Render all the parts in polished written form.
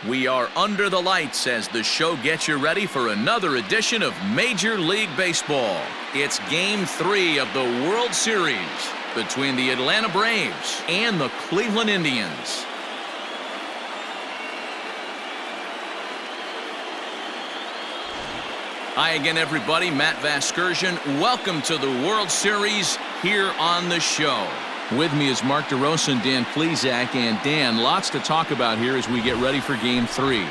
We are under the lights as the show gets you ready for another edition of Major League Baseball. It's Game 3 of the World Series between the Atlanta Braves and the Cleveland Indians. Hi again, everybody. Matt Vasgersian. Welcome to the World Series here on the show. With me is Mark DeRosa and Dan Plesac. And Dan, lots to talk about here as we get ready for Game 3.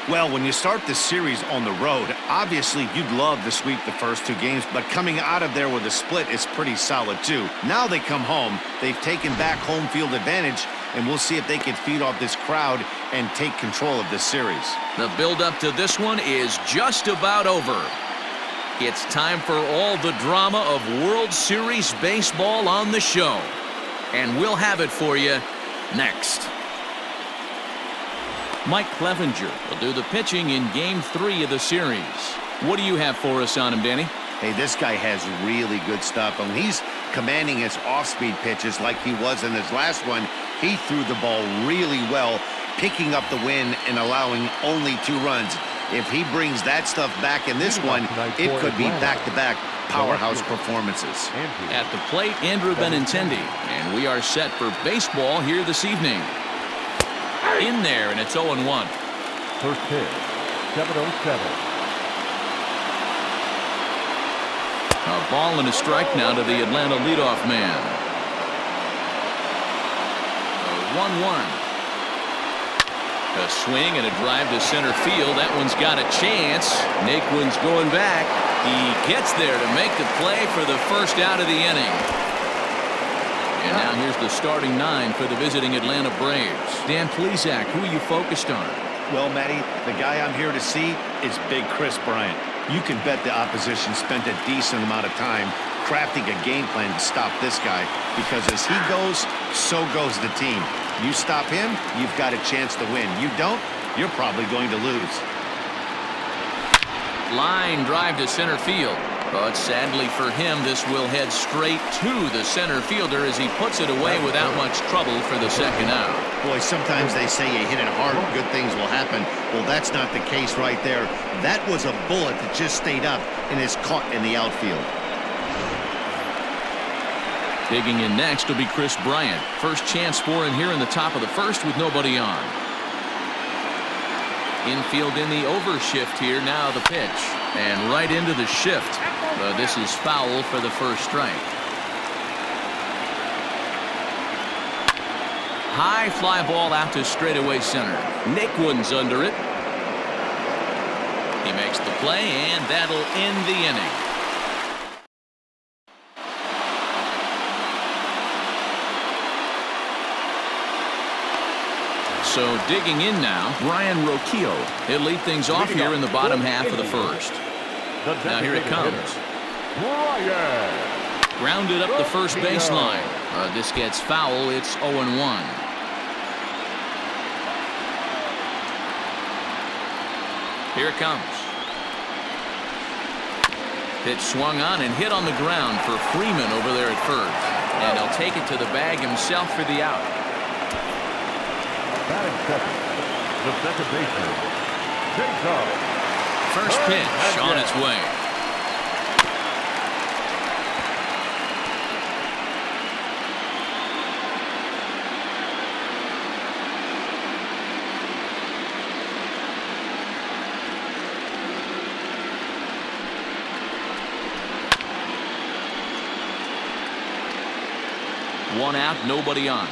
Well, when you start this series on the road, obviously you'd love to sweep the first two games, but coming out of there with a split is pretty solid too. Now they come home, they've taken back home field advantage, and we'll see if they can feed off this crowd and take control of this series. The build-up to this one is just about over. It's time for all the drama of World Series baseball on the show. And we'll have it for you next. Mike Clevinger will do the pitching in Game 3 of the series. What do you have for us on him, Danny? Hey, this guy has really good stuff. And he's commanding his off-speed pitches like he was in his last one. He threw the ball really well, picking up the win and allowing only 2 runs. If he brings that stuff back in this one, it could be back-to-back powerhouse performances. At the plate, Andrew Benintendi, and we are set for baseball here this evening. In there, and it's 0-1. First pitch, 7-0-7. A ball and a strike now to the Atlanta leadoff man. 1-1. A swing and a drive to center field. That one's got a chance. Naquin's going back. He gets there to make the play for the first out of the inning. And now here's the starting 9 for the visiting Atlanta Braves. Dan Plesac, who are you focused on? Well, Matty, the guy I'm here to see is Big Chris Bryant. You can bet the opposition spent a decent amount of time crafting a game plan to stop this guy, because as he goes, so goes the team. You stop him, you've got a chance to win. You don't, you're probably going to lose. Line drive to center field. But sadly for him, this will head straight to the center fielder as he puts it away without much trouble for the second out. Boy, sometimes they say you hit it hard, good things will happen. Well, that's not the case right there. That was a bullet that just stayed up and is caught in the outfield. Digging in next will be Chris Bryant. First chance for him here in the top of the first with nobody on. Infield in the overshift here. Now the pitch. And right into the shift. This is foul for the first strike. High fly ball out to straightaway center. Naquin's under it. He makes the play, and that'll end the inning. So digging in now, Brian Roquillo. He'll lead things off here in the bottom half of the first. Now here it comes. Grounded up the first baseline. This gets foul. It's 0-1. Here it comes. Pitch swung on and hit on the ground for Freeman over there at first. And he'll take it to the bag himself for the out. Batting second, the second baseman, Jacob. First pitch on its way. One out, nobody on.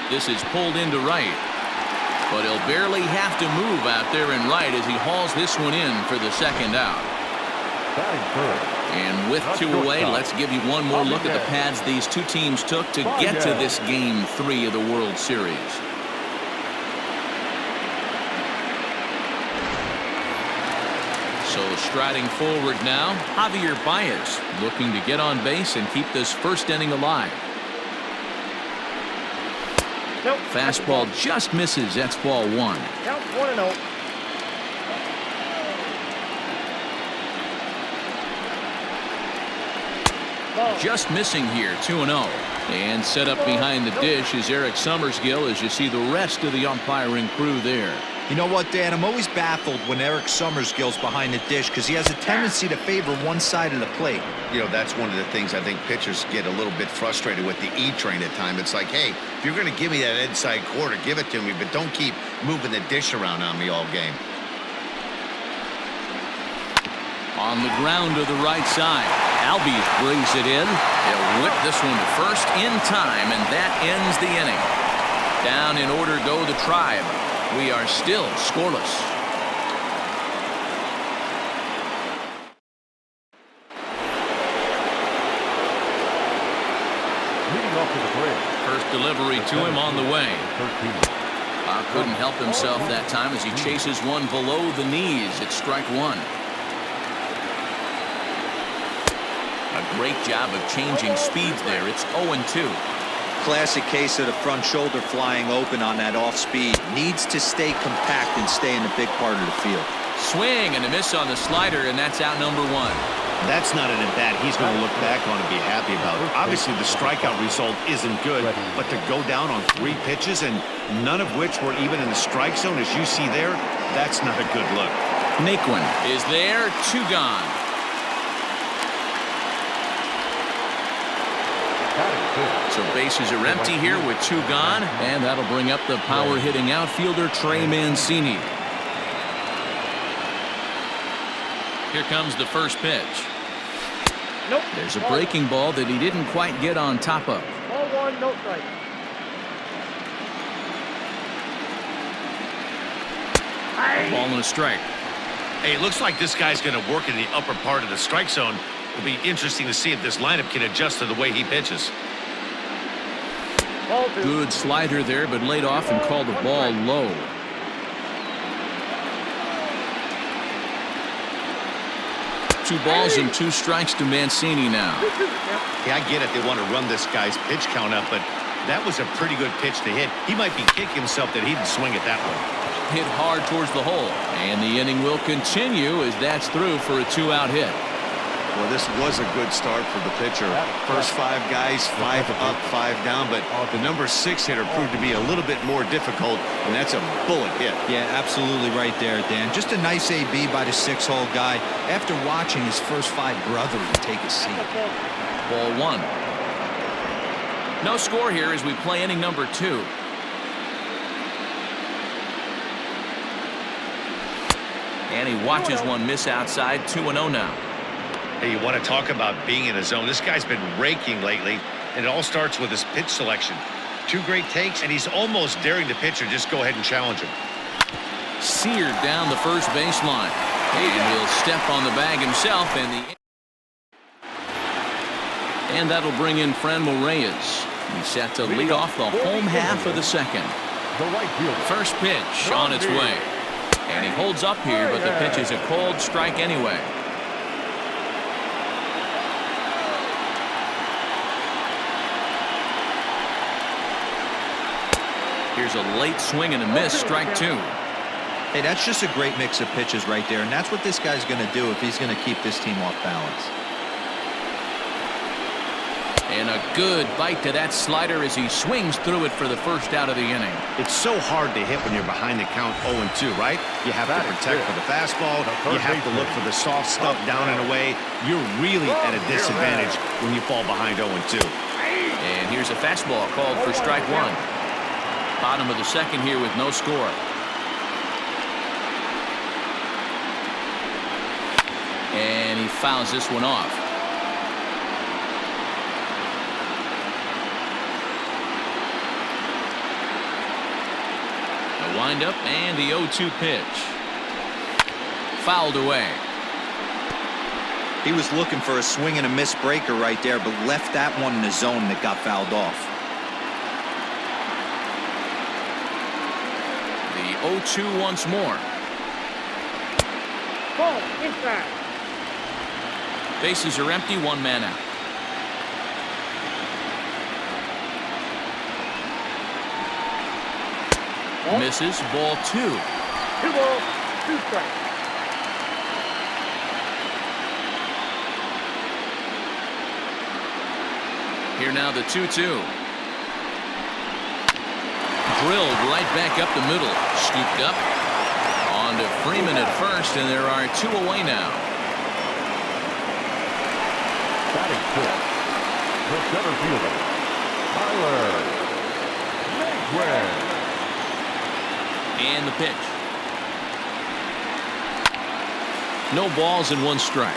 This is pulled into right, but he'll barely have to move out there in right as he hauls this one in for the second out. And with 2 away, let's give you one more look at the paths these two teams took to get to this Game 3 of the World Series. So striding forward now, Javier Baez looking to get on base and keep this first inning alive. Nope. Fastball just misses. That's ball 1. Count 1-0. Ball. Just missing here, 2-0. And set up behind the dish is Eric Summersgill as you see the rest of the umpiring crew there. You know what, Dan? I'm always baffled when Eric Summersgill's behind the dish because he has a tendency to favor one side of the plate. You know, that's one of the things I think pitchers get a little bit frustrated with the E-train at times. It's like, hey, if you're going to give me that inside quarter, give it to me, but don't keep moving the dish around on me all game. On the ground to the right side. Albies brings it in. They'll whip this one to first in time, and that ends the inning. Down in order go the Tribe. We are still scoreless. Leading off to the plate. First delivery to him on the way. 13. Couldn't help himself that time as he chases one below the knees. It's strike one. A great job of changing speeds there. It's 0-2. Classic case of the front shoulder flying open on that off speed. Needs to stay compact and stay in the big part of the field. Swing and a miss on the slider, and that's out number one. That's not an at-bat he's going to look back on and be happy about. Obviously, the strikeout result isn't good, but to go down on 3 pitches and none of which were even in the strike zone, as you see there, that's not a good look. Naquin is there, 2 gone. So bases are empty here with 2 gone, and that'll bring up the power-hitting outfielder Trey Mancini. Here comes the first pitch. Nope. There's a breaking ball that he didn't quite get on top of. Ball 1, no strike. Ball and a strike. Hey, it looks like this guy's going to work in the upper part of the strike zone. It'll be interesting to see if this lineup can adjust to the way he pitches. Ball 2. Good slider there, but laid off and called the ball low. Two balls and 2 strikes to Mancini now. Yeah, I get it. They want to run this guy's pitch count up, but that was a pretty good pitch to hit. He might be kicking himself that he didn't swing it that way. Hit hard towards the hole, and the inning will continue as that's through for a 2-out hit. Well, this was a good start for the pitcher. First 5 guys, 5 up, 5 down, but the number 6 hitter proved to be a little bit more difficult, and that's a bullet hit. Yeah, absolutely right there, Dan. Just a nice AB by the 6-hole guy after watching his first 5 brethren take a seat. Ball 1. No score here as we play inning number 2. And he watches one miss outside. 2-0 now. Hey, you want to talk about being in a zone? This guy's been raking lately, and it all starts with his pitch selection. 2 great takes, and he's almost daring the pitcher just go ahead and challenge him. Seared down the first baseline. And he'll step on the bag himself, and that'll bring in Franmil Reyes. He's set to lead off the home half of the second. The right fielder. First pitch on its way. And he holds up here, but the pitch is a called strike anyway. Here's a late swing and a miss, strike 2. Hey, that's just a great mix of pitches right there, and that's what this guy's going to do if he's going to keep this team off balance. And a good bite to that slider as he swings through it for the first out of the inning. It's so hard to hit when you're behind the count 0-2, right? You have to protect for the fastball. You have to look for the soft stuff down and away. You're really at a disadvantage when you fall behind 0-2. And here's a fastball called for strike 1. Bottom of the second here with no score. And he fouls this one off. A windup and the 0-2 pitch. Fouled away. He was looking for a swing and a miss breaker right there, but left that one in the zone that got fouled off. The 0-2 once more. Ball inside. Bases are empty, 1 man out. Misses, ball 2. 2 balls, 2 strikes. Here now the 2-2. Drilled right back up the middle. Scooped up. On to Freeman at first, and there are 2 away now. Batting fifth, the center fielder, Tyler Naquin. And the pitch. No balls and 1 strike.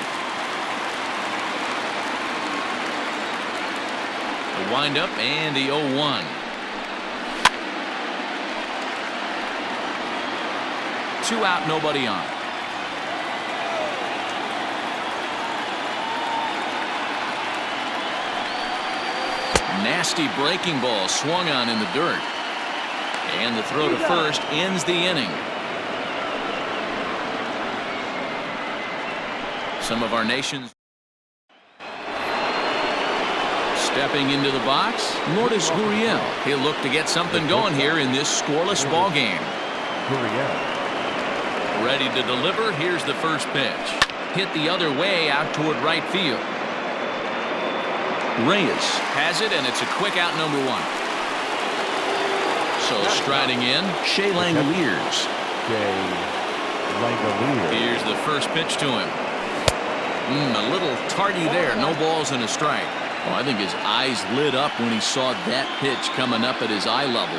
The windup and the 0-1. 2 out, nobody on. Nasty breaking ball swung on in the dirt. And the throw to first ends the inning. Some of our nation's stepping into the box, Lourdes Gurriel. He'll look to get something going here in this scoreless ball game. Ready to deliver. Here's the first pitch. Hit the other way out toward right field. Reyes has it, and it's a quick out, number 1. So striding in, Shea Langoliers. Here's the first pitch to him. A little tardy there. No balls and a strike. Oh, I think his eyes lit up when he saw that pitch coming up at his eye level.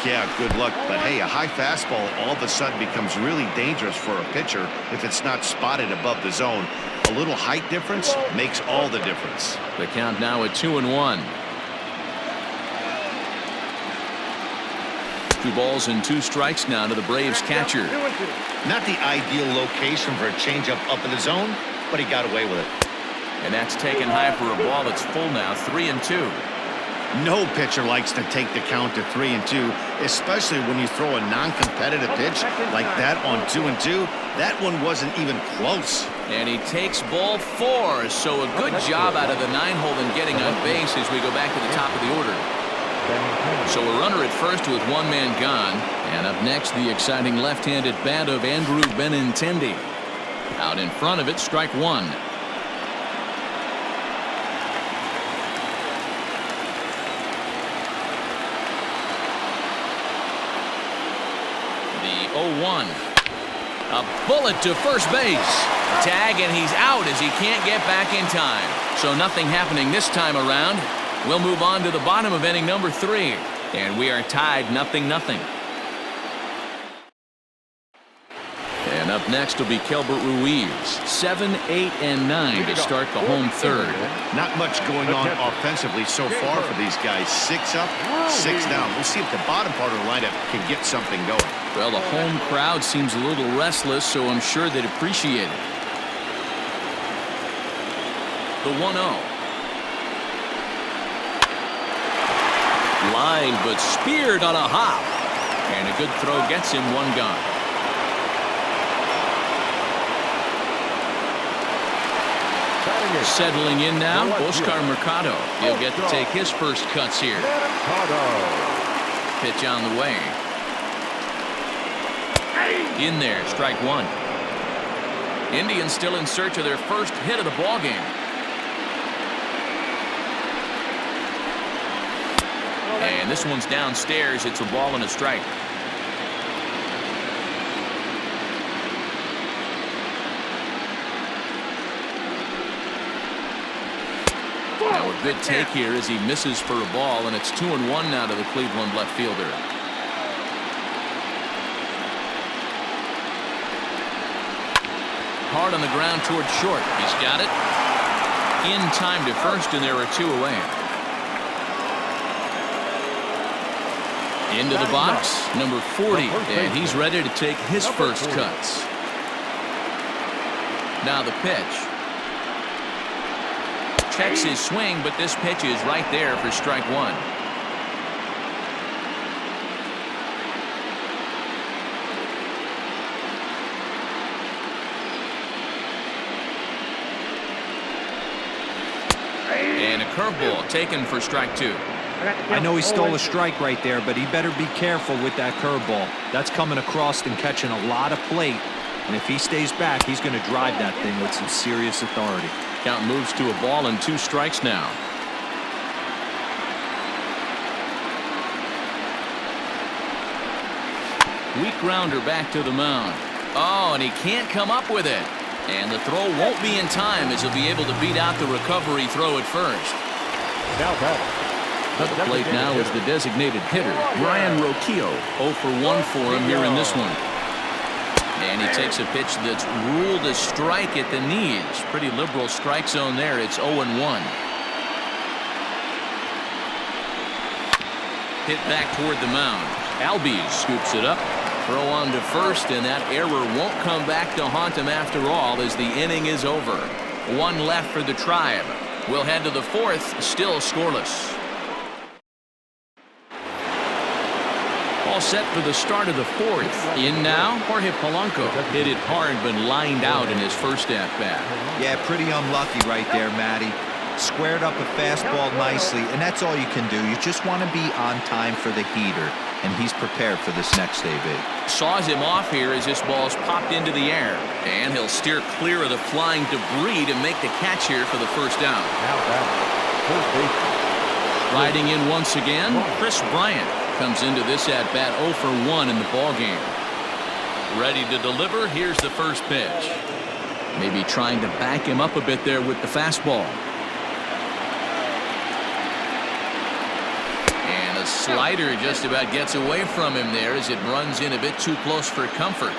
Yeah, good luck. But hey, a high fastball all of a sudden becomes really dangerous for a pitcher if it's not spotted above the zone. A little height difference makes all the difference. The count now at 2-1. 2 balls and 2 strikes now to the Braves catcher. Not the ideal location for a changeup up in the zone, but he got away with it. And that's taken high for a ball that's full now, 3-2. No pitcher likes to take the count to 3-2, especially when you throw a non-competitive pitch like that on 2-2. That one wasn't even close. And he takes ball 4, so a good job out of the 9-hole in getting on base as we go back to the top of the order. So a runner at first with 1 man gone, and up next the exciting left-handed bat of Andrew Benintendi. Out in front of it, strike 1. The 0-1. A bullet to first base. Tag, and he's out as he can't get back in time. So nothing happening this time around. We'll move on to the bottom of inning number 3. And we are tied 0-0. And up next will be Kelbert Ruiz. 7, 8, and 9 to start the home third. Not much going on offensively so far for these guys. 6 up, 6 down. We'll see if the bottom part of the lineup can get something going. Well, the home crowd seems a little restless, so I'm sure they'd appreciate it. The 1-0. Line, but speared on a hop. And a good throw gets him 1 gone. Settling in now, Oscar Mercado. He'll get to take his first cuts here. Pitch on the way. In there, strike 1. Indians still in search of their first hit of the ball game. And this one's downstairs. It's a ball and a strike. Now a good take here as he misses for a ball, and it's 2-1 now to the Cleveland left fielder. Hard on the ground toward short. He's got it. In time to first, and there are 2 away. Into the box, number 40, and he's ready to take his first cuts. Now the pitch. Checks his swing, but this pitch is right there for strike 1. And a curveball taken for strike 2. I know he stole a strike right there, but he better be careful with that curveball. That's coming across and catching a lot of plate. And if he stays back, he's going to drive that thing with some serious authority. Count moves to a ball and 2 strikes now. Weak grounder back to the mound. Oh, and he can't come up with it. And the throw won't be in time as he'll be able to beat out the recovery throw at first. Now batting. At the plate now is the designated hitter, Brian Roquillo. 0 for 1 for him here in this one. And he takes a pitch that's ruled a strike at the knees. Pretty liberal strike zone there. It's 0-1. Hit back toward the mound. Albies scoops it up. Throw on to first, and that error won't come back to haunt him after all as the inning is over. One left for the Tribe. We'll head to the fourth, still scoreless. All set for the start of the fourth. In now, Jorge Polanco hit it hard but lined out in his first at-bat. Yeah, pretty unlucky right there, Matty. Squared up a fastball nicely, and that's all you can do. You just want to be on time for the heater, and he's prepared for this next AB. Saws him off here as this ball's popped into the air. And he'll steer clear of the flying debris to make the catch here for the first down. Now batting. First base. Riding in once again, Chris Bryant comes into this at-bat 0 for 1 in the ballgame. Ready to deliver. Here's the first pitch. Maybe trying to back him up a bit there with the fastball. And a slider just about gets away from him there as it runs in a bit too close for comfort.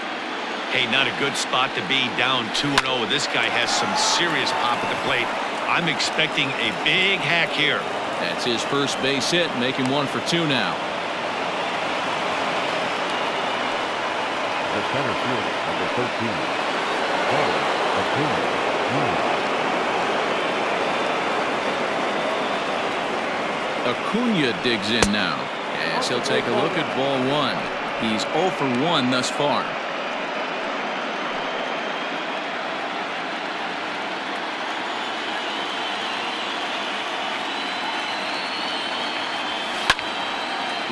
Hey, not a good spot to be, down 2-0. This guy has some serious pop at the plate. I'm expecting a big hack here. That's his first base hit, making 1 for 2 now. The center field, number 13. Acuna digs in now. Yes, he'll take a look at ball 1. He's 0 for 1 thus far.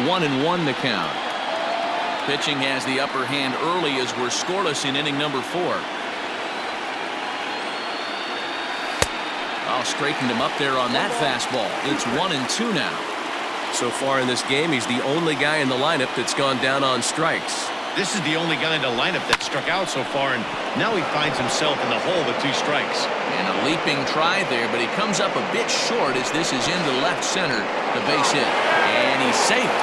One and 1 to count. Pitching has the upper hand early as we're scoreless in inning number 4. Oh, straightened him up there on that fastball. It's 1 and 2 now. So far in this game, he's the only guy in the lineup that's gone down on strikes. This is the only guy in the lineup that struck out so far, and now he finds himself in the hole with 2 strikes. And a leaping try there, but he comes up a bit short as this is into left center, the base hit. And he's safe.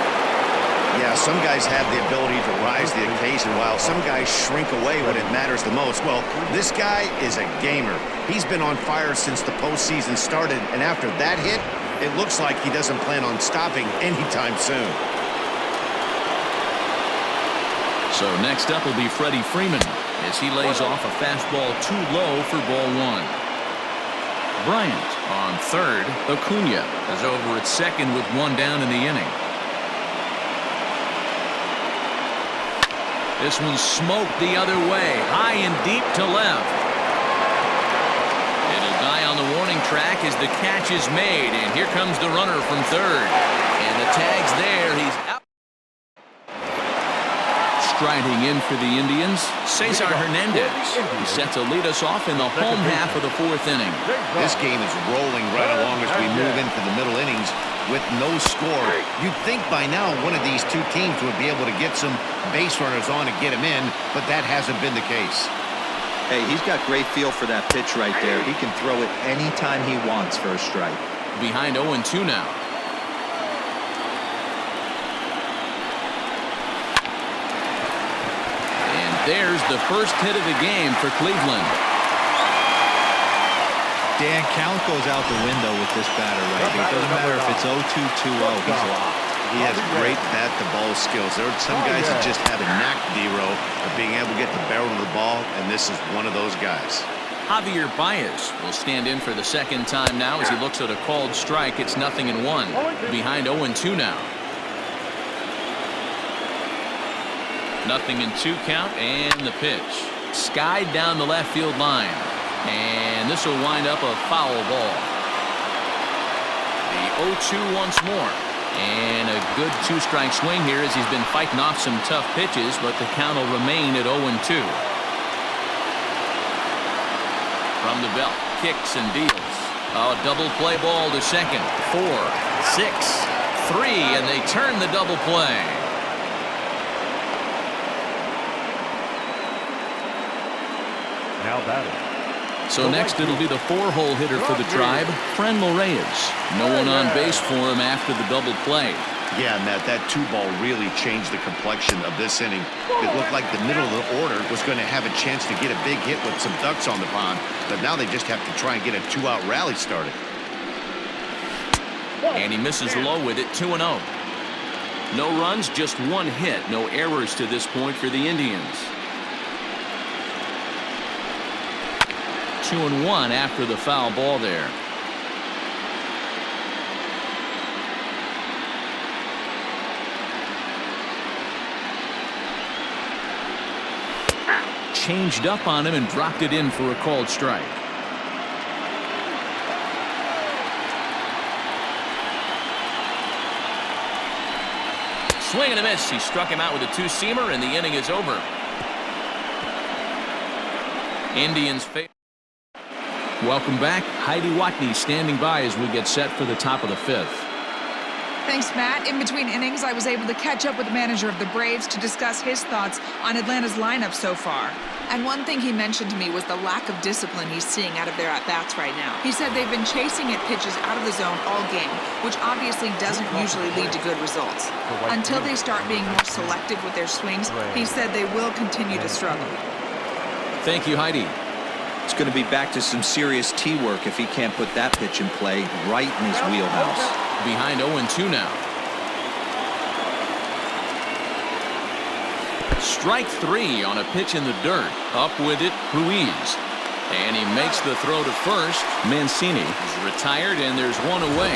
Yeah, some guys have the ability to rise the occasion while some guys shrink away when it matters the most. Well, this guy is a gamer. He's been on fire since the postseason started, and after that hit, it looks like he doesn't plan on stopping anytime soon. So next up will be Freddie Freeman as he lays off a fastball too low for ball 1. Bryant on third. Acuna is over at second with 1 down in the inning. This one's smoked the other way, high and deep to left. It'll die on the warning track as the catch is made, and here comes the runner from third. And the tag's there. He's out. Striding in for the Indians, Cesar Hernandez. He's set to lead us off in the home half of the 4th inning. This game is rolling right along as we move into the middle innings with no score. You'd think by now one of these 2 teams would be able to get some base runners on and get him in, but that hasn't been the case. Hey, he's got great feel for that pitch right there. He can throw it anytime he wants for a strike. Behind 0-2 now. And there's the first hit of the game for Cleveland. Dan, count goes out the window with this batter right here. It doesn't matter if it's 0-2, 2-0. He's locked. He has great bat-to-ball skills. There are some guys that just have a knack, D-Row, of being able to get the barrel of the ball, and this is one of those guys. Javier Baez will stand in for the second time now as he looks at a called strike. It's 0-1. Behind 0-2 now. 0-2 count, and the pitch. Skied down the left field line. And this will wind up a foul ball. The 0-2 once more. And a good 2-strike swing here as he's been fighting off some tough pitches, but the count will remain at 0-2. From the belt, kicks and deals. A double play ball to second. 4, 6, 3, and they turn the double play. now batting. So next it'll be the 4-hole hitter for the Tribe, Franmil Reyes. No one on base for him after the double play. Yeah, Matt, that 2-ball really changed the complexion of this inning. It looked like the middle of the order was going to have a chance to get a big hit with some ducks on the pond, but now they just have to try and get a 2-out rally started. And he misses low with it, 2-0. No runs, just one hit. No errors to this point for the Indians. 2-1 after the foul ball there. Changed up on him and dropped it in for a called strike. Swing and a miss. He struck him out with a 2-seamer, and the inning is over. Indians fail. Welcome back. Heidi Watney standing by as we get set for the top of the 5th. Thanks, Matt. In between innings, I was able to catch up with the manager of the Braves to discuss his thoughts on Atlanta's lineup so far. And one thing he mentioned to me was the lack of discipline he's seeing out of their at-bats right now. He said they've been chasing at pitches out of the zone all game, which obviously doesn't usually lead to good results. Until they start being more selective with their swings, he said they will continue to struggle. Thank you, Heidi. It's going to be back to some serious tee work if he can't put that pitch in play right in his wheelhouse. Behind 0-2 now. Strike 3 on a pitch in the dirt. Up with it, Ruiz. And he makes the throw to first. Mancini is retired, and there's one away.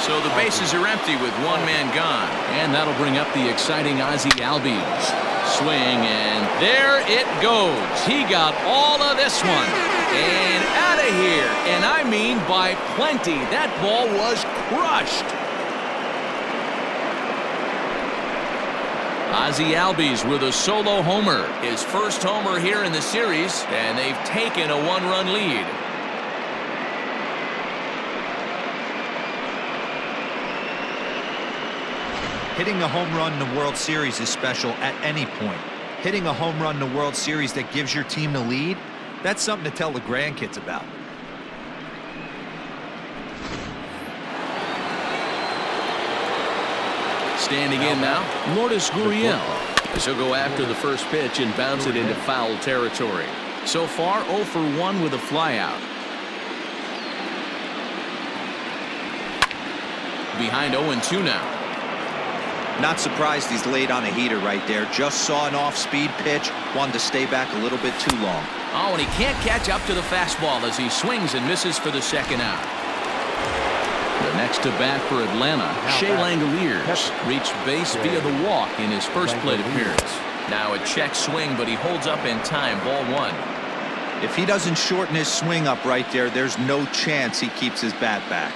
So the bases are empty with one man gone. And that'll bring up the exciting Ozzie Albies. Swing, and there it goes. He got all of this one. And out of here. And I mean by plenty. That ball was crushed. Ozzie Albies with a solo homer. His first homer here in the series, and they've taken a 1-run lead. Hitting a home run in the World Series is special at any point. Hitting a home run in the World Series that gives your team the lead, that's something to tell the grandkids about. Standing in now, Lourdes Gurriel. He'll go after the first pitch and bounce it into foul territory. So far, 0 for 1 with a flyout. Behind 0-2 now. Not surprised he's laid on a heater right there. Just saw an off-speed pitch. Wanted to stay back a little bit too long. Oh, and he can't catch up to the fastball as he swings and misses for the second out. The next to bat for Atlanta, Shea Langoliers reached base via the walk in his first plate appearance. Now a check swing, but he holds up in time. Ball 1. If he doesn't shorten his swing up right there, there's no chance he keeps his bat back.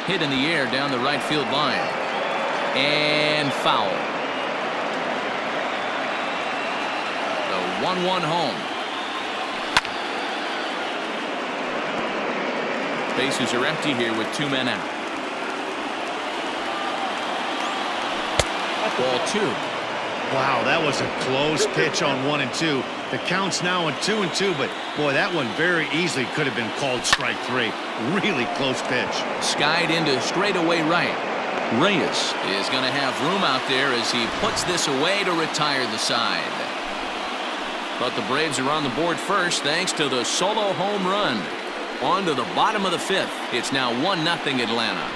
Hit in the air down the right field line. And foul. The 1-1 home. Bases are empty here with 2 men out. Ball 2. Wow, that was a close pitch on 1 and 2. The count's now on 2 and 2, but boy, that one very easily could have been called strike 3. Really close pitch. Skied into straightaway right. Reyes is going to have room out there as he puts this away to retire the side. But the Braves are on the board first thanks to the solo home run. On to the bottom of the 5th. It's now 1-0 Atlanta.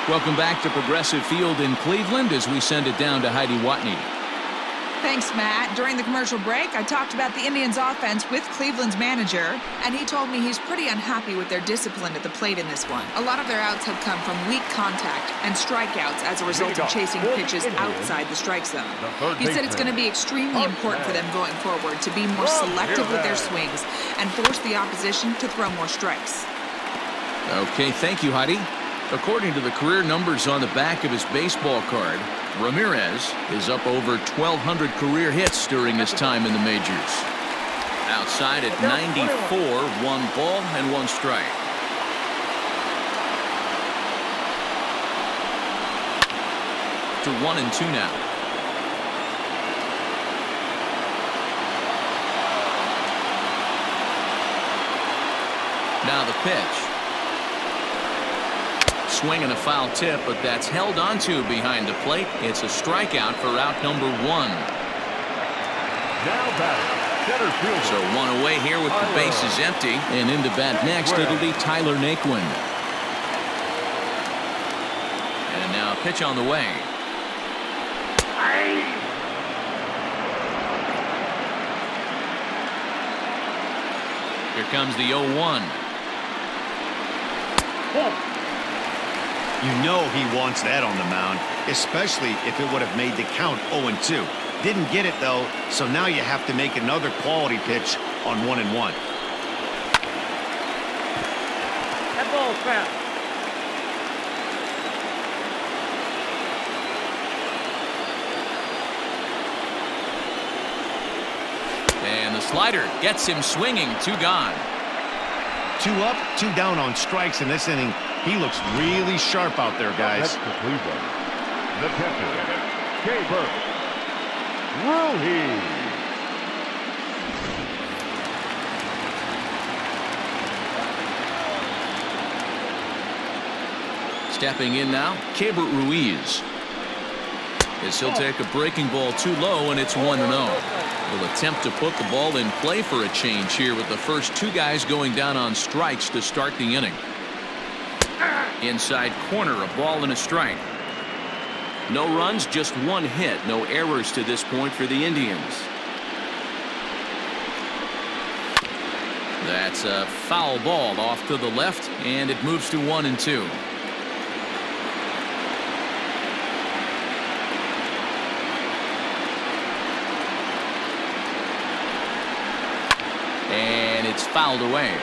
Welcome back to Progressive Field in Cleveland as we send it down to Heidi Watney. Thanks, Matt. During the commercial break, I talked about the Indians' offense with Cleveland's manager, and he told me he's pretty unhappy with their discipline at the plate in this one. A lot of their outs have come from weak contact and strikeouts as a result of chasing pitches outside the strike zone. He said it's going to be extremely important for them going forward to be more selective with their swings and force the opposition to throw more strikes. Okay, thank you, Heidi. According to the career numbers on the back of his baseball card, Ramirez is up over 1,200 career hits during his time in the majors. Outside at 94, 1 ball and 1 strike. to 1-2 now. Now the pitch. Swing and a foul tip, but that's held onto behind the plate. It's a strikeout for out number 1. Now batting, center fielder. So one away here with the bases empty. And into bat next, it'll be Tyler Naquin. And now a pitch on the way. Here comes the 0-1. You know he wants that on the mound, especially if it would have made the count 0-2. Didn't get it, though, so now you have to make another quality pitch on 1-1. That ball's foul. And the slider gets him swinging. 2 gone. 2 up, 2 down on strikes in this inning. He looks really sharp out there, guys. Next to Cleveland, the catcher, K-Burke. Ruhi. Stepping in now, Keibert Ruiz. As he'll take a breaking ball too low, and it's 1-0. Will attempt to put the ball in play for a change here with the first 2 guys going down on strikes to start the inning. Inside corner, a ball and a strike. No runs, just 1 hit. No errors to this point for the Indians. That's a foul ball off to the left, and it moves to 1-2. And it's fouled away.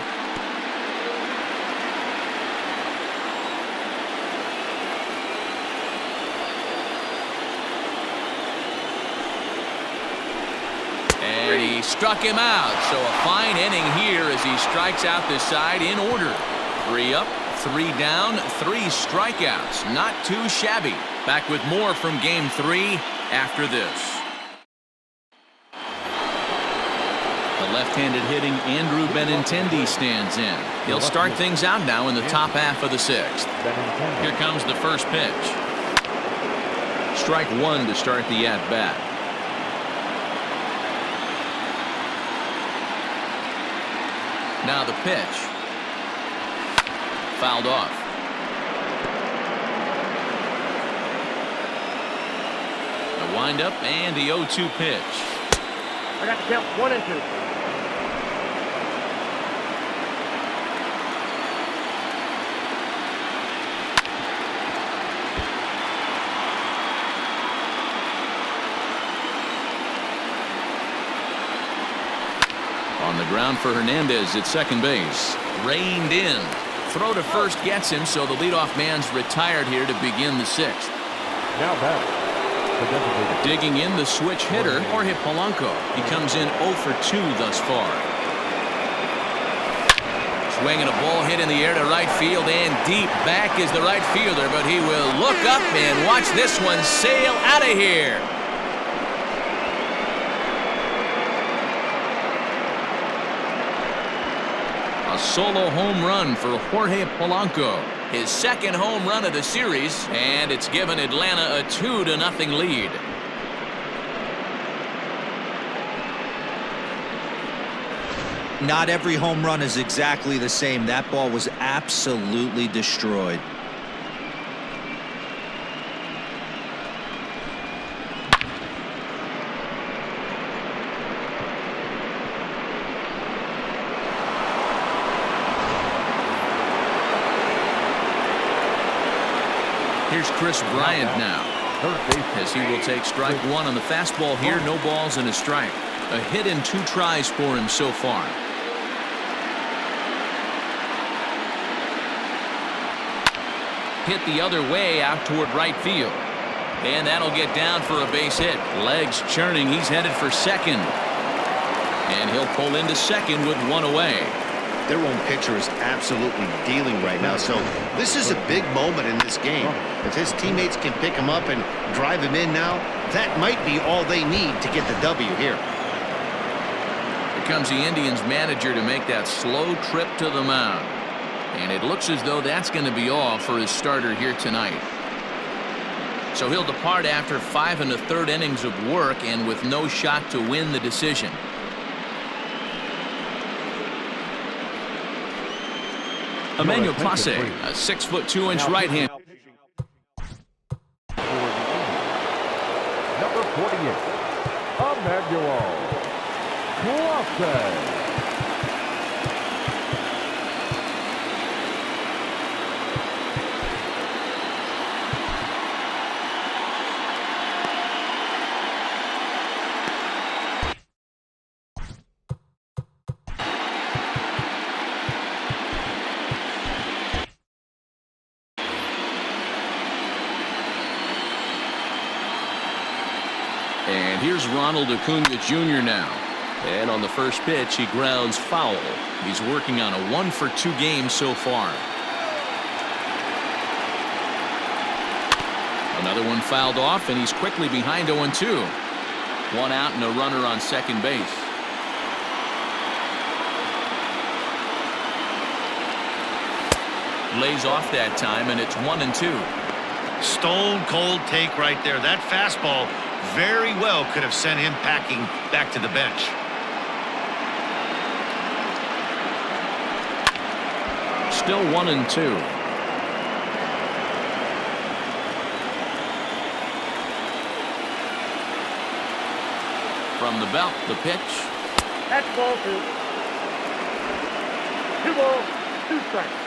And he struck him out. So a fine inning here as he strikes out this side in order. 3 up, 3 down, 3 strikeouts. Not too shabby. Back with more from Game 3 after this. The left-handed hitting Andrew Benintendi stands in. He'll start things out now in the top half of the 6th. Here comes the first pitch. Strike 1 to start the at-bat. Now the pitch. Fouled off. The windup and the 0-2 pitch. I got to count 1 and 2. On the ground for Hernandez at second base. Reined in. Throw to first gets him, so the leadoff man's retired here to begin the 6th. Now batting, the designated. Digging in the switch hitter, Jorge Polanco. He comes in 0 for 2 thus far. Swinging a ball hit in the air to right field, and deep back is the right fielder, but he will look up and watch this one sail out of here. A solo home run for Jorge Polanco. His 2nd home run of the series, and it's given Atlanta a 2-0 lead. Not every home run is exactly the same. That ball was absolutely destroyed. Here's Chris Bryant now, as he will take strike 1 on the fastball here. No balls and a strike. A hit in 2 tries for him so far. Hit the other way out toward right field. And that'll get down for a base hit. Legs churning. He's headed for second. And he'll pull into second with 1 away. their own pitcher is absolutely dealing right now. So this is a big moment in this game. If his teammates can pick him up and drive him in now, that might be all they need to get the W here. Here comes the Indians manager to make that slow trip to the mound. And it looks as though that's going to be all for his starter here tonight. So he'll depart after 5 1/3 innings of work and with no shot to win the decision. Emmanuel Clase, a 6'2" right-hand. Number 48, Emmanuel Clase. And here's Ronald Acuna Jr. now. And on the first pitch, he grounds foul. He's working on a 1-for-2 game so far. Another one fouled off, and he's quickly behind 0-2. 1 out and a runner on second base. Lays off that time, and it's 1-2. Stone cold take right there. That fastball very well could have sent him packing back to the bench. Still 1-2. From the belt, the pitch. That's ball 2. 2 balls, 2 strikes.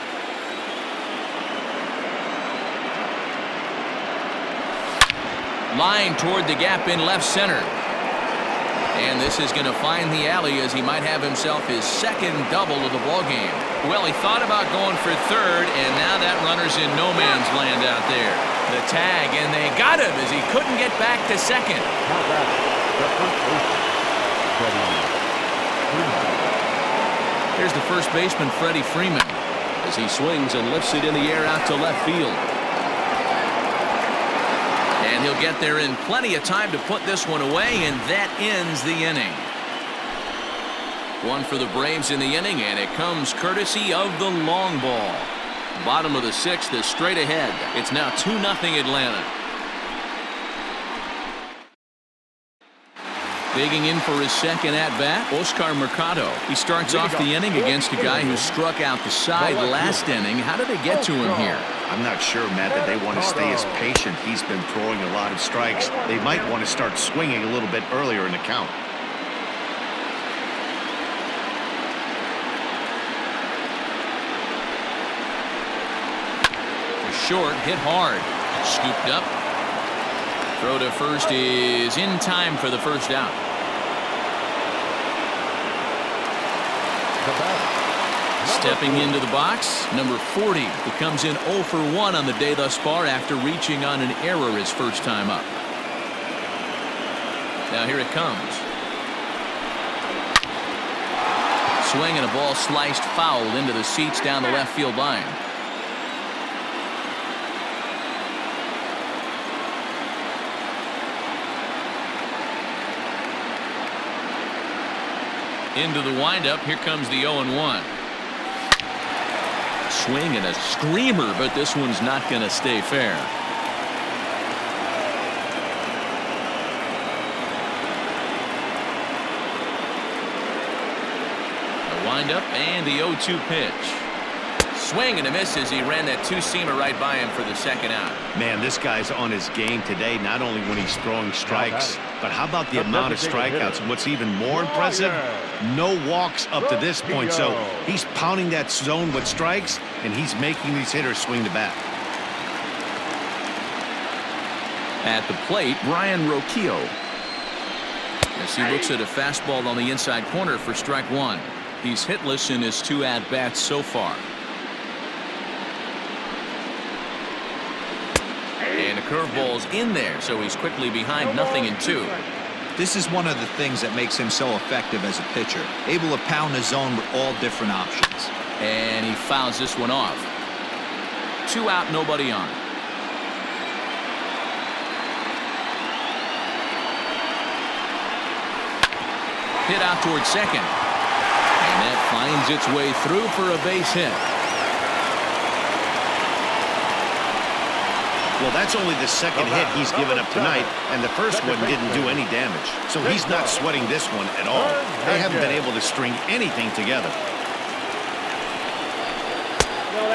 Line toward the gap in left center. And this is going to find the alley as he might have himself his second double of the ball game. Well, he thought about going for third, and now that runner's in no man's land out there. The tag, and they got him as he couldn't get back to second. How about the first baseman, Here's the first baseman, Freddie Freeman, as he swings and lifts it in the air out to left field. And he'll get there in plenty of time to put this one away, and that ends the inning. 1 for the Braves in the inning, and it comes courtesy of the long ball. Bottom of the 6th is straight ahead. It's now 2-0 Atlanta. Digging in for his second at-bat, Oscar Mercado. He starts off the inning against a guy who struck out the side last inning. How did they get to him here? I'm not sure, Matt, that they want to stay as patient. He's been throwing a lot of strikes. They might want to start swinging a little bit earlier in the count. Short, hit hard. Scooped up. Throw to first is in time for the first out. Stepping into the box, number 40, who comes in 0 for 1 on the day thus far after reaching on an error his first time up. Now here it comes. Swing and a ball sliced foul into the seats down the left field line. Into the windup, here comes the 0-1. Swing and a screamer, but this one's not going to stay fair. The windup and the 0-2 pitch. Swing and a miss as he ran that two-seamer right by him for the second out. Man, this guy's on his game today, not only when he's throwing strikes, but how about the amount of strikeouts? And what's even more impressive, no walks up to this point. So he's pounding that zone with strikes, and he's making these hitters swing the bat. At the plate, Brian Roquillo. As he looks at a fastball on the inside corner for strike 1. He's hitless in his 2 at-bats so far. And a curveball's in there, so he's quickly behind 0-2. This is one of the things that makes him so effective as a pitcher, able to pound the zone with all different options. And he fouls this one off. 2 out, nobody on. Hit out towards second. And that finds its way through for a base hit. Well, that's only the second hit he's given up tonight, and the first one didn't do any damage. So he's not sweating this one at all. They haven't been able to string anything together.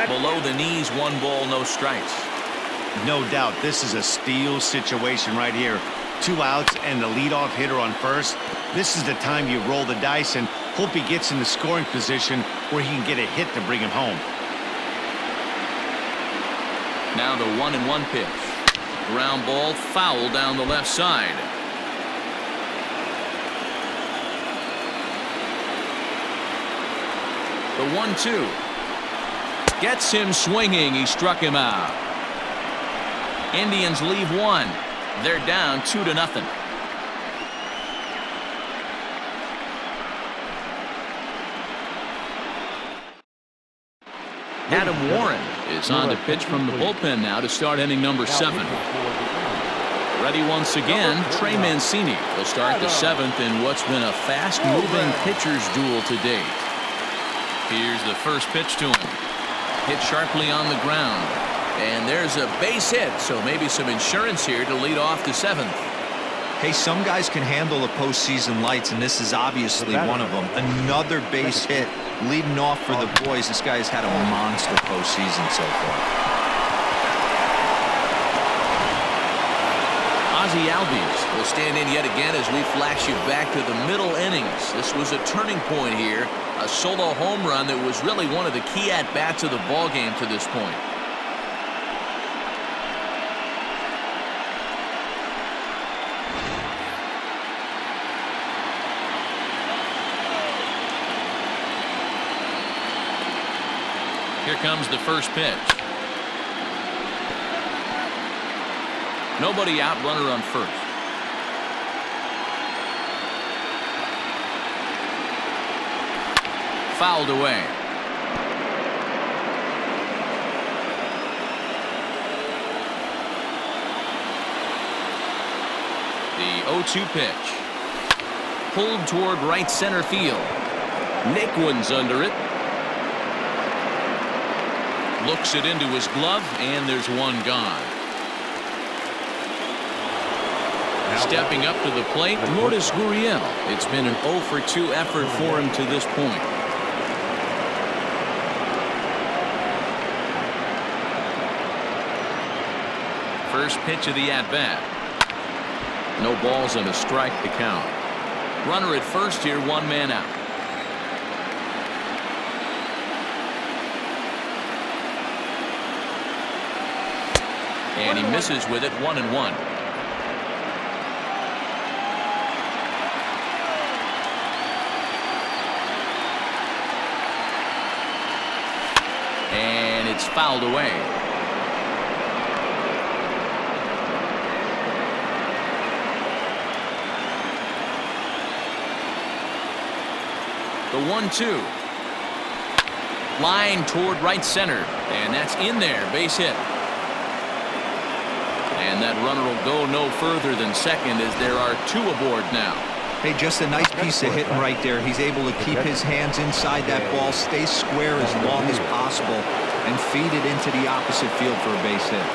Below the knees, 1 ball, no strikes. No doubt this is a steal situation right here. 2 outs and the leadoff hitter on first. This is the time you roll the dice and hope he gets in the scoring position where he can get a hit to bring him home. Now the 1-1 pitch. Ground ball, foul down the left side. The 1-2. Gets him swinging. He struck him out. Indians leave 1. They're down 2-0. Adam Warren is on to pitch from the bullpen now to start inning number 7. Ready once again, Trey Mancini will start the 7th in what's been a fast-moving pitcher's duel to date. Here's the first pitch to him. Hit sharply on the ground. And there's a base hit, so maybe some insurance here to lead off the 7th. Hey, some guys can handle the postseason lights, and this is obviously one of them. Another base hit leading off for the boys. This guy has had a monster postseason so far. Ozzie Albies will stand in yet again as we flash you back to the middle innings. This was a turning point here. A solo home run that was really one of the key at-bats of the ballgame to this point. Here comes the first pitch. Nobody out, runner on first. Fouled away. The 0-2 pitch. Pulled toward right center field. Naquin's under it. Looks it into his glove, and there's one gone. Stepping up to the plate, Lourdes Gurriel. It's been an 0-for-2 effort for him to this point. First pitch of the at-bat. No balls and a strike to count. Runner at first here, 1 man out. And he misses with it, 1-1. And it's fouled away. The 1-2. Line toward right center. And that's in there. Base hit. And that runner will go no further than second as there are 2 aboard now. Hey, just a nice piece of hitting right there. He's able to keep his hands inside that ball, stay square as long as possible, and feed it into the opposite field for a base hit.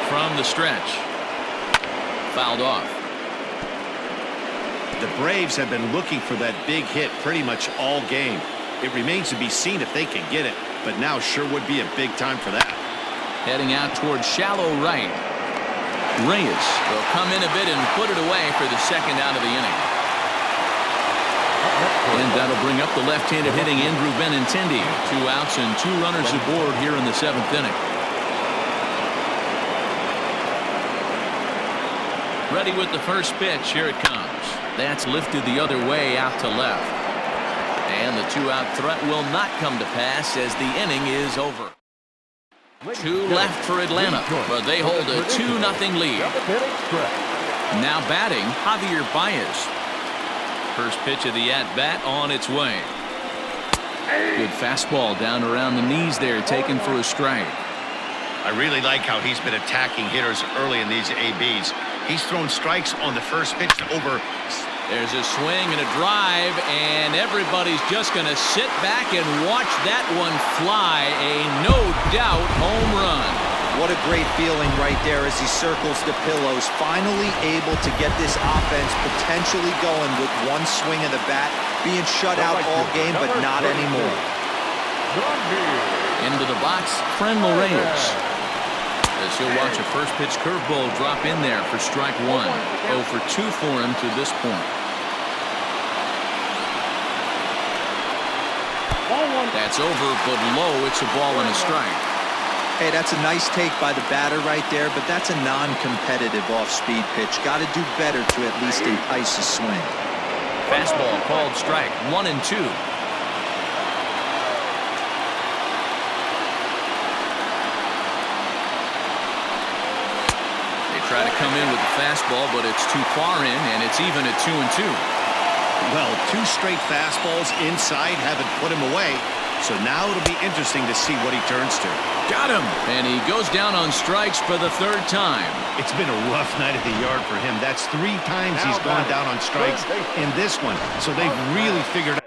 From the stretch. Fouled off. The Braves have been looking for that big hit pretty much all game. It remains to be seen if they can get it, but now sure would be a big time for that. Heading out towards shallow right. Reyes will come in a bit and put it away for the second out of the inning. And that'll bring up the left-handed hitting Andrew Benintendi. 2 outs and 2 runners aboard here in the 7th inning. Ready with the first pitch. Here it comes. That's lifted the other way out to left. And the 2-out threat will not come to pass as the inning is over. 2 left for Atlanta, but they hold a 2-0 lead. Now batting, Javier Baez. First pitch of the at-bat on its way. Good fastball down around the knees there, taken for a strike. I really like how he's been attacking hitters early in these ABs. He's thrown strikes on the first pitch over. There's a swing and a drive, and everybody's just going to sit back and watch that one fly. A no-doubt home run. What a great feeling right there as he circles the pillows. Finally able to get this offense potentially going with one swing of the bat. Being shut out all game, but not anymore. Into the box, Frenlo Reyes. As he'll watch a first pitch curveball drop in there for strike one. 0 for 2 for him to this point. That's over, but low. It's a ball and a strike. Hey, that's a nice take by the batter right there, but that's a non-competitive off-speed pitch. Got to do better to at least entice a swing. Fastball called strike. 1 and 2. Try to come in with the fastball, but it's too far in, and it's even at 2 and 2. Well, 2 straight fastballs inside haven't put him away. So now it'll be interesting to see what he turns to. Got him! And he goes down on strikes for the 3rd time. It's been a rough night at the yard for him. That's 3 times he's gone down on strikes in this one. So they've really figured out.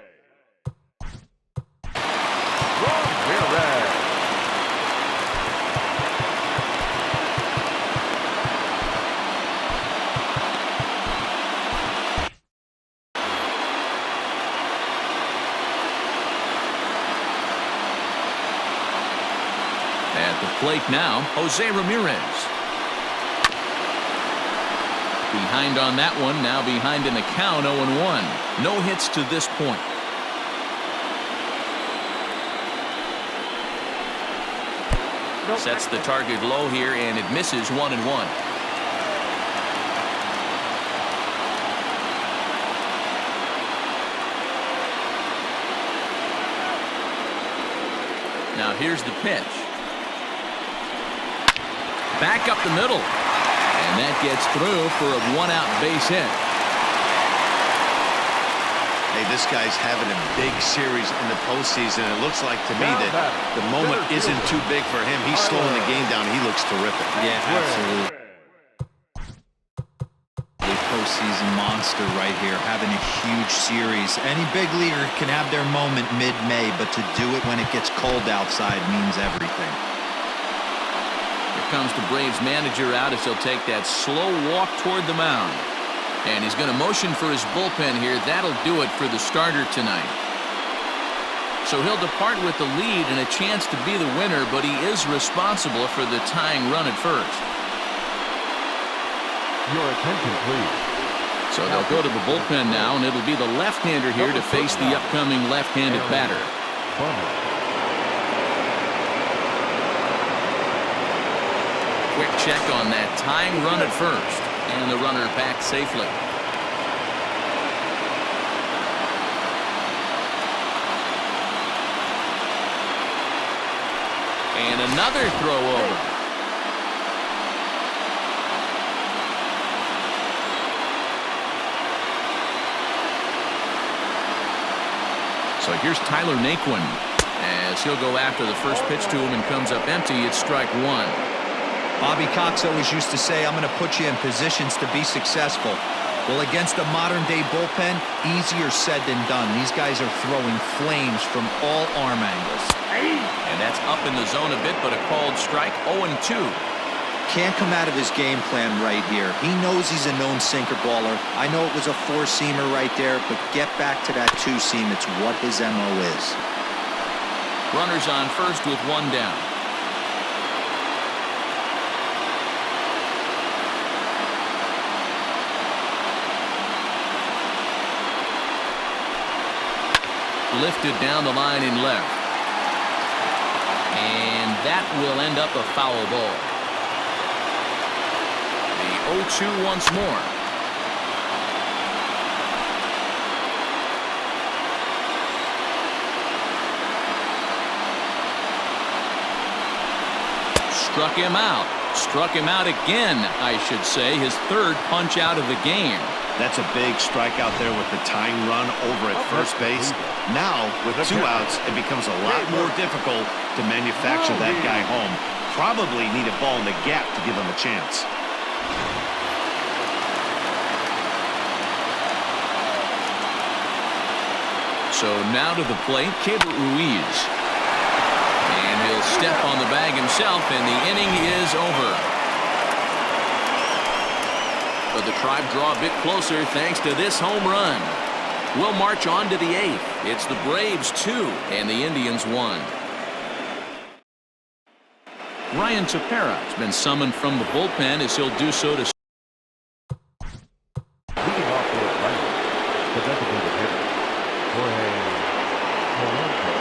Plate now, Jose Ramirez. Behind on that one, now behind in the count, 0-1. No hits to this point. Sets the target low here, and it misses 1-1. Now here's the pitch. Back up the middle, and that gets through for a 1-out base hit. Hey, this guy's having a big series in the postseason. It looks like to me that the moment isn't too big for him. He's slowing the game down. He looks terrific. Yeah, absolutely. A postseason monster right here, having a huge series. Any big leaguer can have their moment mid-May, but to do it when it gets cold outside means everything. Comes the Braves manager out as he'll take that slow walk toward the mound. And he's going to motion for his bullpen here. That'll do it for the starter tonight. So he'll depart with the lead and a chance to be the winner, but he is responsible for the tying run at first. Your attention, please. So they'll go to the bullpen now, and it'll be the left-hander here to face the upcoming left-handed batter. Quick check on that tying run at first, and the runner back safely. And another throw over. So here's Tyler Naquin as he'll go after the first pitch to him and comes up empty. It's strike 1. Bobby Cox always used to say, I'm going to put you in positions to be successful. Well, against a modern-day bullpen, easier said than done. These guys are throwing flames from all arm angles. And that's up in the zone a bit, but a called strike, 0-2. Can't come out of his game plan right here. He knows he's a known sinker baller. I know it was a 4-seamer right there, but get back to that 2-seam. It's what his MO is. Runners on first with 1 down. Lifted down the line in left. And that will end up a foul ball. The 0-2 once more. Struck him out. Struck him out again, I should say. His third punch out of the game. That's a big strikeout there with the tying run over at first base. Now, with 2 outs, it becomes a lot more difficult to manufacture that guy home. Probably need a ball in the gap to give him a chance. So now to the plate, Ruiz. And he'll step on the bag himself, and the inning is over. But the Tribe draw a bit closer thanks to this home run. We'll march on to the 8th. It's the Braves 2 and the Indians 1. Ryan Tepera has been summoned from the bullpen as he'll do so to Leading off for Atlanta, the designated hitter, Jorge Polanco.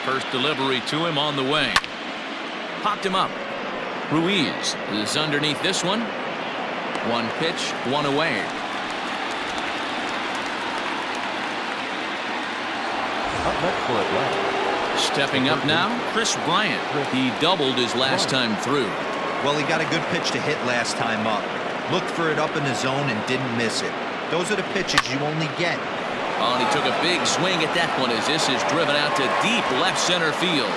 First delivery to him on the way. Popped him up. Ruiz is underneath this one. 1 pitch, 1 away. Up next for Atlanta. Stepping up now, Chris Bryant. He doubled his last time through. Well, he got a good pitch to hit last time up. Looked for it up in the zone and didn't miss it. Those are the pitches you only get. Oh, and he took a big swing at that one as this is driven out to deep left center field.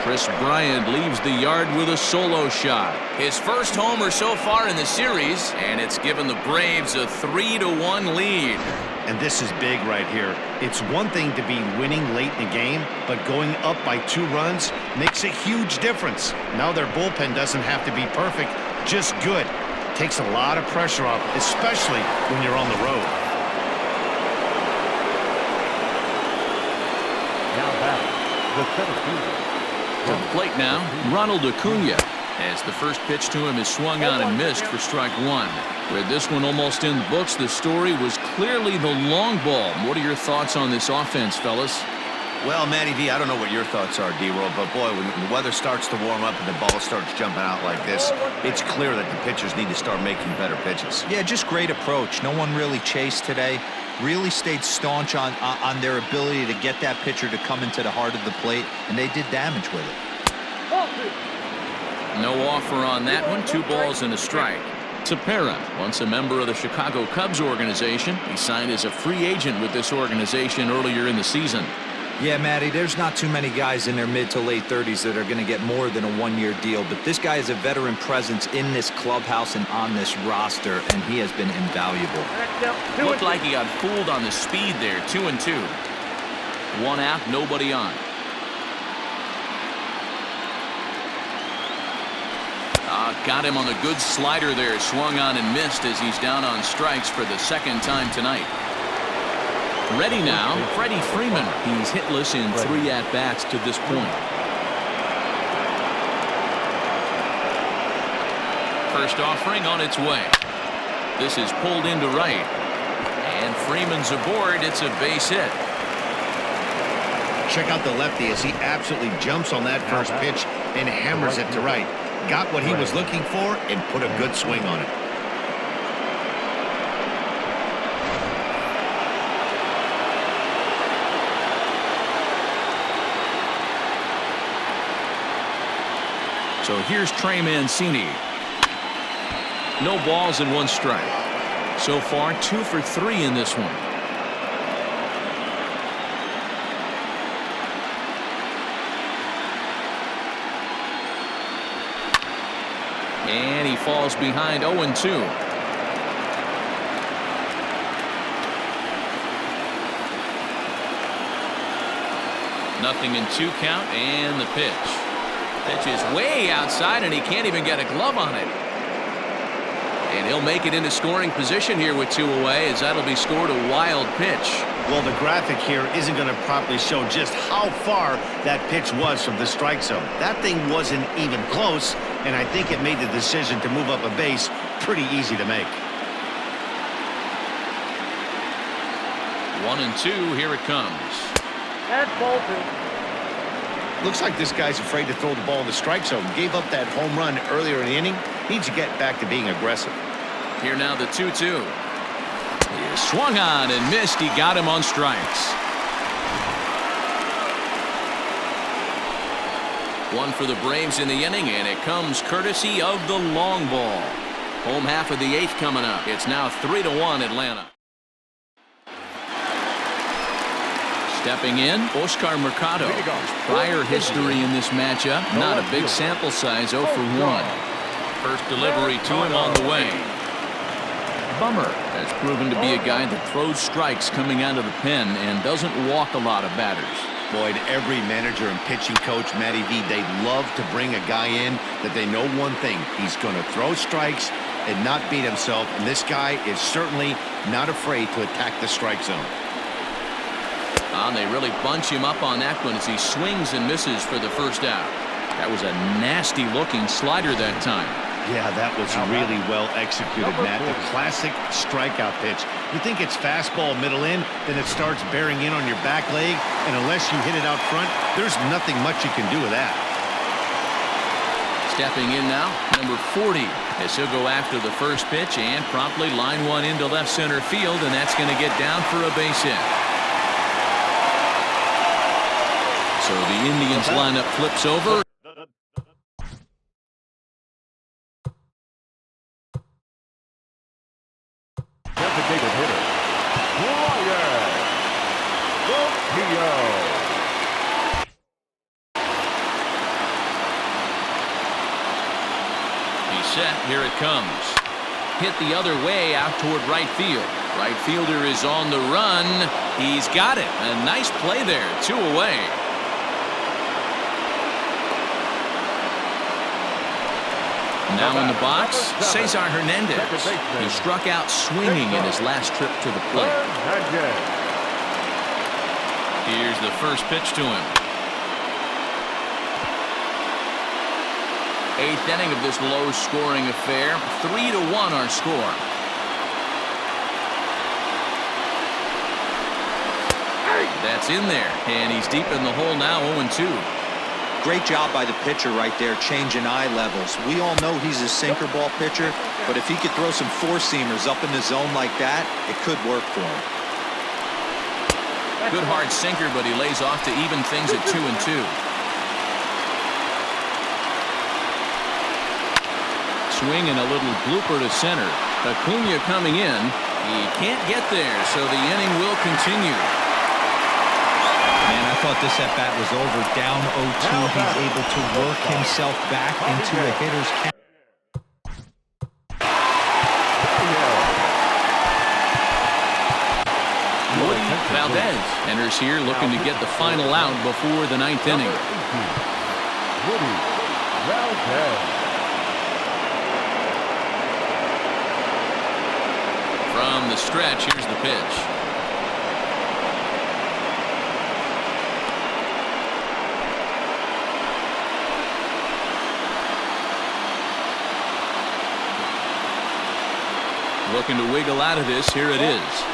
Chris Bryant leaves the yard with a solo shot. His first homer so far in the series, and it's given the Braves a 3-1 lead. And this is big right here. It's one thing to be winning late in the game, but going up by 2 runs makes a huge difference. Now their bullpen doesn't have to be perfect, just good. Takes a lot of pressure off, especially when you're on the road. Now back, the center fielder. To the plate now, Ronald Acuna, as the first pitch to him is swung on and missed for strike 1. With this one almost in the books, the story was clearly the long ball. What are your thoughts on this offense, fellas? Well, Matty V, I don't know what your thoughts are, D-Roll, but boy, when the weather starts to warm up and the ball starts jumping out like this, it's clear that the pitchers need to start making better pitches. Yeah, just great approach. No one really chased today. Really stayed staunch on their ability to get that pitcher to come into the heart of the plate, and they did damage with it. No offer on that one. 2 balls and a strike. Tepera, once a member of the Chicago Cubs organization, he signed as a free agent with this organization earlier in the season. Yeah, Matty, there's not too many guys in their mid to late 30s that are going to get more than a 1-year deal, but this guy is a veteran presence in this clubhouse and on this roster, and he has been invaluable. Looked like he got fooled on the speed there. 2-2. 1 out, nobody on. Got him on a good slider there. Swung on and missed as he's down on strikes for the 2nd time tonight. Ready now, Freddie Freeman. He's hitless in 3 at-bats to this point. First offering on its way. This is pulled into right. And Freeman's aboard. It's a base hit. Check out the lefty as he absolutely jumps on that first pitch and hammers it to right. Got what he was looking for and put a good swing on it. So here's Trey Mancini. No balls and 1 strike. So far 2 for 3 in this one. And he falls behind 0-2. Nothing in 2 count and the pitch. Pitch is way outside and he can't even get a glove on it. And he'll make it into scoring position here with 2 away as that'll be scored a wild pitch. Well, the graphic here isn't going to properly show just how far that pitch was from the strike zone. That thing wasn't even close, and I think it made the decision to move up a base pretty easy to make. 1-2, here it comes. That's ball 2. Looks like this guy's afraid to throw the ball in the strike zone. Gave up that home run earlier in the inning. Needs to get back to being aggressive. Here now the 2-2. He swung on and missed. He got him on strikes. One for the Braves in the inning, and it comes courtesy of the long ball. Home half of the 8th coming up. It's now 3-1 Atlanta. Stepping in, Oscar Mercado. Prior history in this matchup, not a big sample size, 0 for 1. First delivery to him on the way. Bummer has proven to be a guy that throws strikes coming out of the pen and doesn't walk a lot of batters. Boyd, every manager and pitching coach, Matty V, they love to bring a guy in that they know one thing. He's going to throw strikes and not beat himself, and this guy is certainly not afraid to attack the strike zone. And they really bunch him up on that one as he swings and misses for the first out. That was a nasty-looking slider that time. Yeah, that was really well executed, Matt. The classic strikeout pitch. You think it's fastball middle in, then it starts bearing in on your back leg, and unless you hit it out front, there's nothing much you can do with that. Stepping in now, number 40, as he'll go after the first pitch and promptly line one into left center field, and that's going to get down for a base hit. So the Indians lineup flips over. Designated hitter. He's set. Here it comes. Hit the other way out toward right field. Right fielder is on the run. He's got it. A nice play there. 2 away. Now in the box, Cesar Hernandez. He struck out swinging in his last trip to the plate. Here's the first pitch to him. 8th inning of this low-scoring affair. 3-1 our score. That's in there, and he's deep in the hole now, 0-2. Great job by the pitcher right there, changing eye levels. We all know he's a sinker ball pitcher, but if he could throw some four-seamers up in the zone like that, it could work for him. Good hard sinker, but he lays off to even things at 2-2. Swing and a little blooper to center. Acuna coming in. He can't get there, so the inning will continue. Man, I thought this at-bat was over. Down 0-2. He's able to work himself back into a hitter's count. Valdez enters here looking to get the final out before the 9th inning. From the stretch, here's the pitch. Looking to wiggle out of this. Here it is.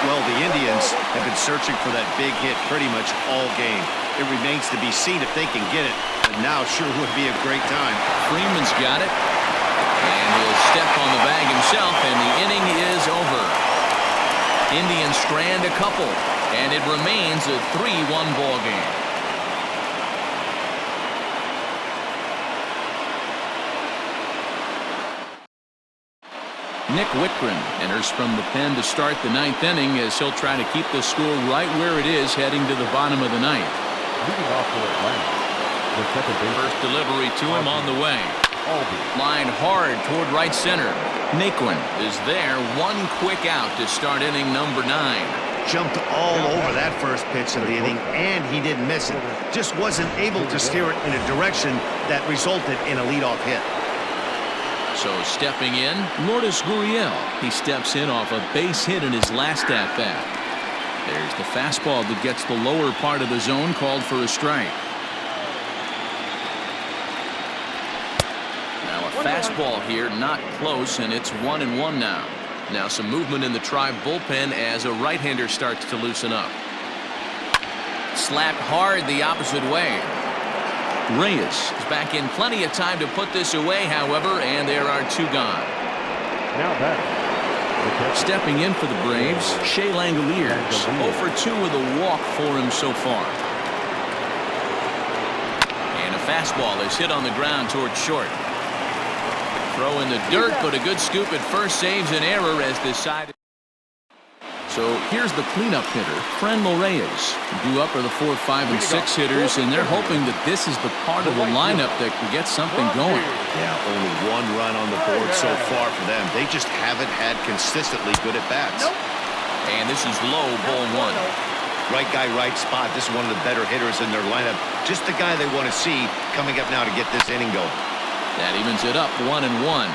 Well, the Indians have been searching for that big hit pretty much all game. It remains to be seen if they can get it, but now sure would be a great time. Freeman's got it, and he'll step on the bag himself, and the inning is over. Indians strand a couple, and it remains a 3-1 ball game. Nick Whitgren enters from the pen to start the 9th inning as he'll try to keep the score right where it is heading to the bottom of the 9th. Leading off for Atlanta, the second base. First delivery to him on the way. Line hard toward right center. Naquin is there. One quick out to start inning number 9. Jumped all over that first pitch of the inning, and he didn't miss it. Just wasn't able to steer it in a direction that resulted in a leadoff hit. So stepping in, Lourdes Gurriel. He steps in off a base hit in his last at-bat. There's the fastball that gets the lower part of the zone, called for a strike. Now a fastball here, not close, and it's 1-1 now. Now some movement in the Tribe bullpen as a right-hander starts to loosen up. Slapped hard the opposite way. Reyes is back in plenty of time to put this away, however, and there are 2 gone. Now that. Stepping in for the Braves, Shea Langoliers, 0 for 2 with a walk for him so far. And a fastball is hit on the ground towards short. Throw in the dirt, but a good scoop at first saves an error as decided. So here's the cleanup hitter, Franmil Reyes. Due up are the 4, 5, and 6 hitters, and they're hoping that this is the part of the lineup that can get something going. Yeah, only 1 run on the board so far for them. They just haven't had consistently good at-bats. And this is low, ball 1. Right guy, right spot. This is one of the better hitters in their lineup. Just the guy they want to see coming up now to get this inning going. That evens it up, 1-1.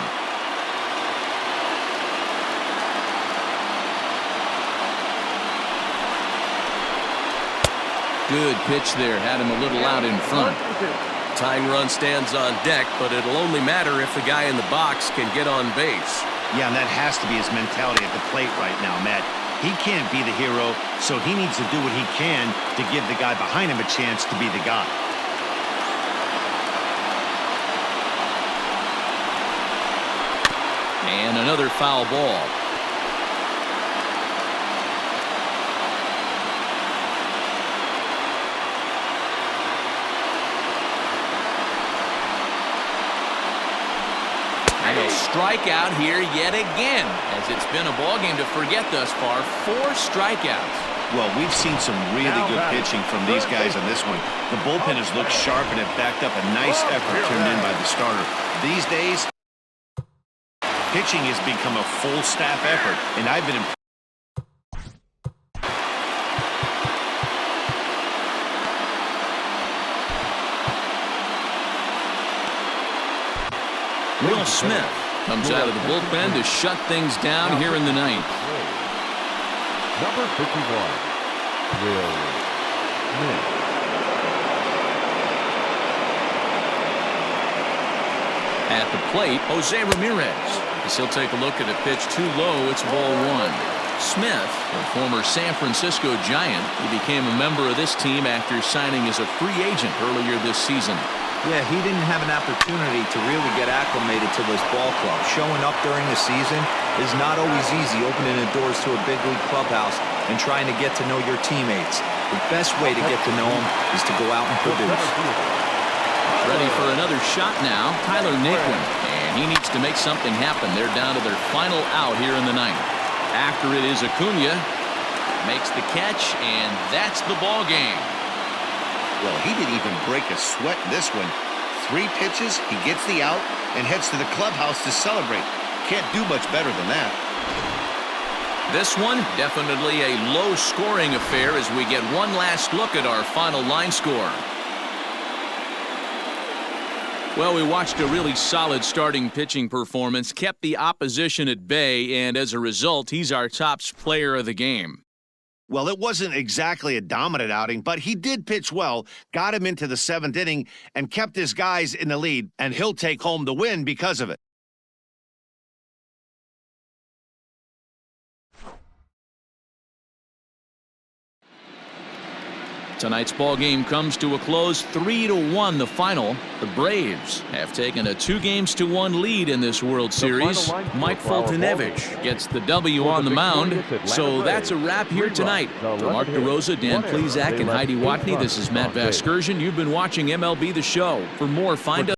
Good pitch there, had him a little out in front. Tying run stands on deck, but it'll only matter if the guy in the box can get on base. Yeah, and that has to be his mentality at the plate right now, Matt. He can't be the hero, so he needs to do what he can to give the guy behind him a chance to be the guy. And another foul ball. And a strikeout here yet again, as it's been a ball game to forget thus far. 4 strikeouts. Well, we've seen some really good pitching from these guys on this one. The bullpen has looked sharp and have backed up a nice effort turned in by the starter. These days, pitching has become a full staff effort, and I've been impressed. Will Smith comes out of the bullpen to shut things down here in the 9th. Number 51, Will Smith. At the plate, Jose Ramirez. As he'll take a look at a pitch too low, it's ball 1. Smith, a former San Francisco Giant, he became a member of this team after signing as a free agent earlier this season. Yeah, he didn't have an opportunity to really get acclimated to this ball club. Showing up during the season is not always easy, opening the doors to a big league clubhouse and trying to get to know your teammates. The best way to get to know them is to go out and produce. Ready for another shot now, Tyler Naquin. And he needs to make something happen. They're down to their final out here in the 9th. After it is Acuna. Makes the catch, and that's the ball game. Well, he didn't even break a sweat in this one. 3 pitches, he gets the out, and heads to the clubhouse to celebrate. Can't do much better than that. This one, definitely a low-scoring affair as we get one last look at our final line score. Well, we watched a really solid starting pitching performance, kept the opposition at bay, and as a result, he's our top player of the game. Well, it wasn't exactly a dominant outing, but he did pitch well, got him into the 7th inning, and kept his guys in the lead, and he'll take home the win because of it. Tonight's ball game comes to a close, 3-1 the final. The Braves have taken a 2-1 lead in this World Series. Mike Foltynewicz gets the W on the mound. So that's a wrap here tonight. For Mark DeRosa, Dan Plezak, and Heidi Watney, this is Matt Vasgersian. You've been watching MLB The Show. For more, find us